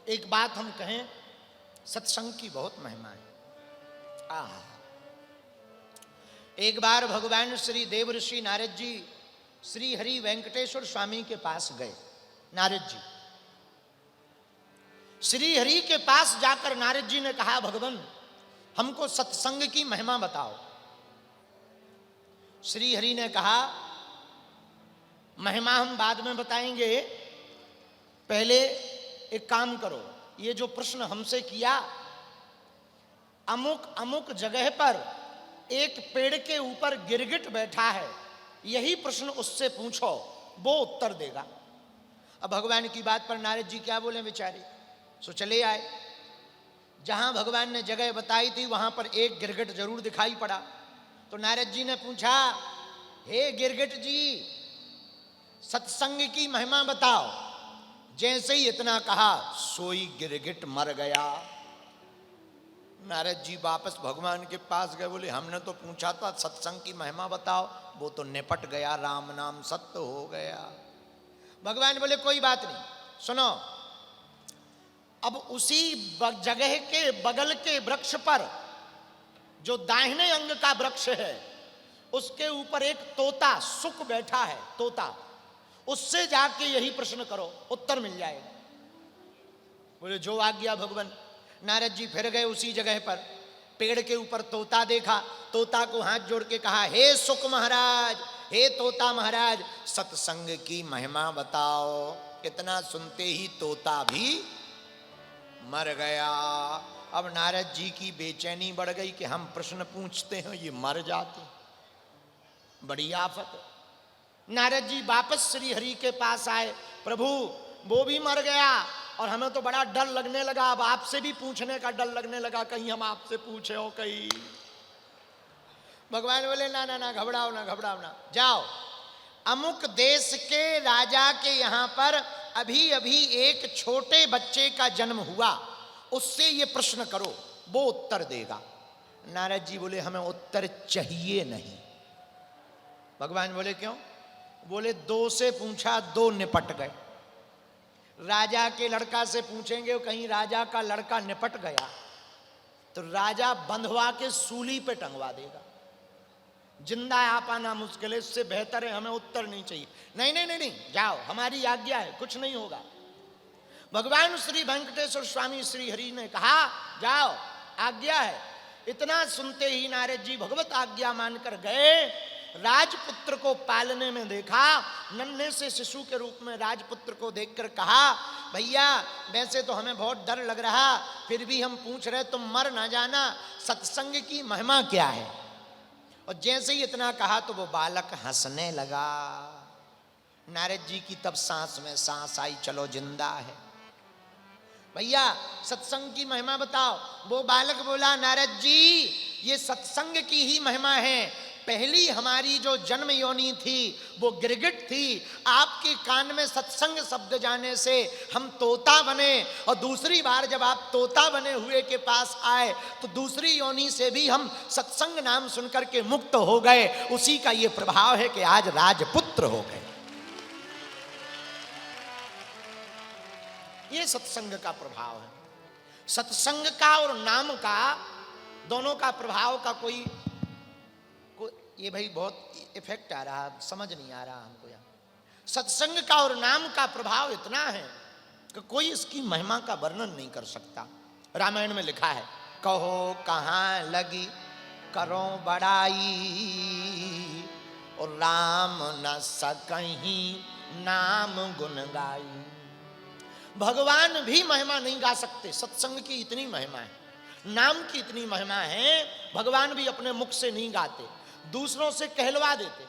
एक बात हम कहें, सत्संग की बहुत महिमा है। एक बार भगवान श्री देव ऋषि नारद जी श्री हरि वेंकटेश्वर स्वामी के पास गए। नारद जी श्री हरि के पास जाकर नारद जी ने कहा, भगवान हमको सत्संग की महिमा बताओ। श्री हरि ने कहा, महिमा हम बाद में बताएंगे, पहले एक काम करो, ये जो प्रश्न हमसे किया, अमुक अमुक जगह पर एक पेड़ के ऊपर गिरगिट बैठा है, यही प्रश्न उससे पूछो, वो उत्तर देगा। अब भगवान की बात पर नारद जी क्या बोले बेचारे, सो चले आए। जहां भगवान ने जगह बताई थी वहां पर एक गिरगिट जरूर दिखाई पड़ा। तो नारद जी ने पूछा, हे गिरगिट जी, सत्संग की महिमा बताओ। जैसे ही इतना कहा, सोई गिरगिट मर गया। नारद जी वापस भगवान के पास गए, बोले हमने तो पूछा था सत्संग की महिमा बताओ, वो तो निपट गया, राम नाम सत्य हो गया। भगवान बोले कोई बात नहीं, सुनो, अब उसी जगह के बगल के वृक्ष पर, जो दाहिने अंग का वृक्ष है, उसके ऊपर एक तोता सुख बैठा है, तोता, उससे जाके यही प्रश्न करो, उत्तर मिल जाएगा। बोले जो आज्ञा भगवान। नारद जी फिर गए उसी जगह पर, पेड़ के ऊपर तोता देखा, तोता को हाथ जोड़ के कहा, हे सुक महाराज, हे तोता महाराज, सत्संग की महिमा बताओ। इतना सुनते ही तोता भी मर गया। अब नारद जी की बेचैनी बढ़ गई कि हम प्रश्न पूछते हैं, ये मर जाते, बड़ी आफत है। नारद जी वापस श्री हरि के पास आए, प्रभु वो भी मर गया और हमें तो बड़ा डर लगने लगा, अब आपसे भी पूछने का डर लगने लगा, कहीं हम आपसे पूछे हो कहीं। भगवान बोले ना ना ना, घबराओ ना, घबराओ ना, जाओ, अमुक देश के राजा के यहाँ पर अभी अभी एक छोटे बच्चे का जन्म हुआ, उससे ये प्रश्न करो, वो उत्तर देगा। नारद जी बोले हमें उत्तर चाहिए नहीं। भगवान बोले क्यों? बोले दो से पूछा, दो निपट गए। राजा के लड़का से पूछेंगे, कहीं राजा का लड़का निपट गया तो राजा बंधवा के सूली पे टंगवा देगा, जिंदा आ पाना मुश्किल है, इससे बेहतर है हमें उत्तर नहीं चाहिए। नहीं नहीं नहीं नहीं, जाओ, हमारी आज्ञा है, कुछ नहीं होगा। भगवान श्री वेंकटेश्वर स्वामी श्री हरि ने कहा, जाओ, आज्ञा है। इतना सुनते ही नारद जी भगवत आज्ञा मानकर गए। राजपुत्र को पालने में देखा, नन्हे से शिशु के रूप में राजपुत्र को देखकर कहा, भैया वैसे तो हमें बहुत डर लग रहा, फिर भी हम पूछ रहे, तुम मर ना जाना, सत्संग की महिमा क्या है? और जैसे ही इतना कहा तो वो बालक हंसने लगा। नारद जी की तब सांस में सांस आई, चलो जिंदा है। भैया सत्संग की महिमा बताओ। वो बालक बोला, नारद जी ये सत्संग की ही महिमा है। पहली हमारी जो जन्म योनि थी वो गिरगिट थी, आपके कान में सत्संग शब्द जाने से हम तोता बने, और दूसरी बार जब आप तोता बने हुए के पास आए तो दूसरी योनि से भी हम सत्संग नाम सुनकर के मुक्त हो गए। उसी का ये प्रभाव है कि आज राजपुत्र हो गए। ये सत्संग का प्रभाव है। सत्संग का और नाम का दोनों का प्रभाव का कोई ये भाई बहुत इफेक्ट आ रहा, समझ नहीं आ रहा हमको। यहाँ सत्संग का और नाम का प्रभाव इतना है कि कोई इसकी महिमा का वर्णन नहीं कर सकता। रामायण में लिखा है, कहो कहाँ लगी करो बड़ाई, और राम न सकहीं नाम गुण गाई। भगवान भी महिमा नहीं गा सकते, सत्संग की इतनी महिमा है, नाम की इतनी महिमा है, भगवान भी अपने मुख से नहीं गाते, दूसरों से कहलवा देते।